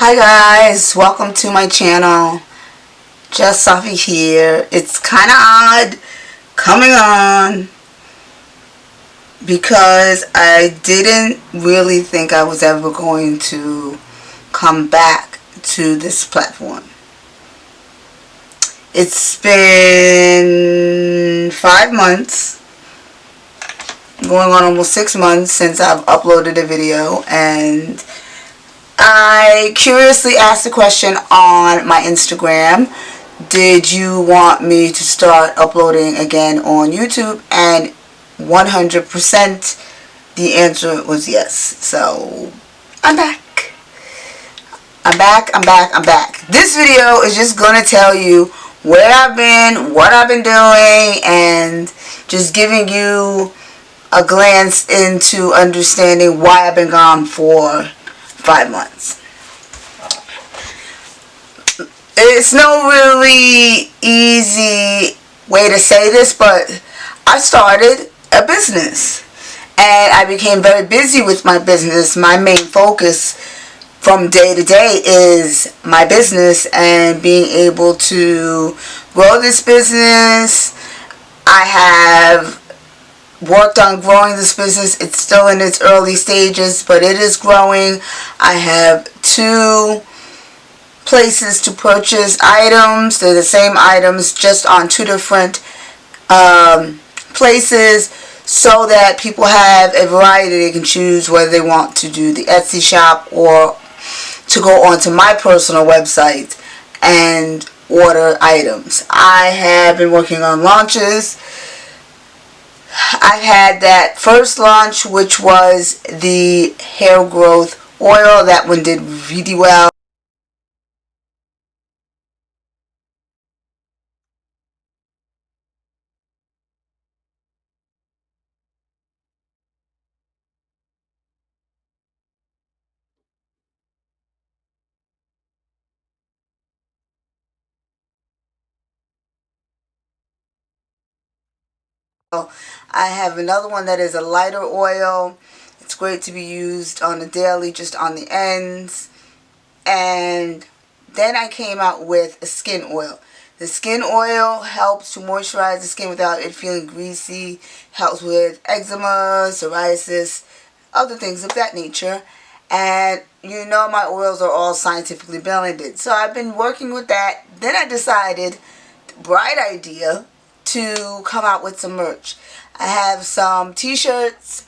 Hi guys, welcome to my channel. Just Sophie here. It's kind of odd coming on because I didn't really think I was ever going to come back to this platform. It's been 5 months, going on almost 6 months since I've uploaded a video, and I curiously asked the question on my Instagram, did you want me to start uploading again on YouTube? And 100% the answer was yes. So I'm back. I'm back. This video is just going to tell you where I've been, what I've been doing, and just giving you a glance into understanding why I've been gone for 5 months. It's no really easy way to say this, but I started a business and I became very busy with my business. My main focus from day to day is my business and being able to grow this business. I have worked on growing this business. It's still in its early stages, but it is growing. I have 2 places to purchase items. They're the same items, just on 2 different places, so that people have a variety. They can choose whether they want to do the Etsy shop or to go onto my personal website and order items. I have been working on launches. I had that first launch, which was the hair growth oil. That one did really well. I have another one that is a lighter oil. It's great to be used on the daily, just on the ends. And then I came out with a skin oil. The skin oil helps to moisturize the skin without it feeling greasy, helps with eczema, psoriasis, other things of that nature. And you know my oils are all scientifically blended. So I've been working with that. Then I decided, bright idea, to come out with some merch. I have some t-shirts,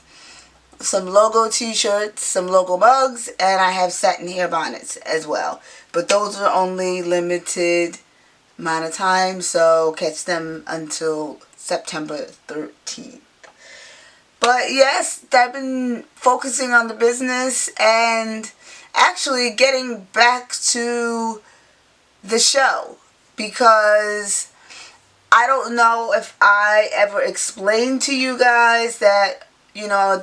some logo t-shirts, some logo mugs, and I have satin hair bonnets as well. But those are only limited amount of time, so catch them until September 13th. But yes, I've been focusing on the business and actually getting back to the show, because I don't know if I ever explained to you guys that, the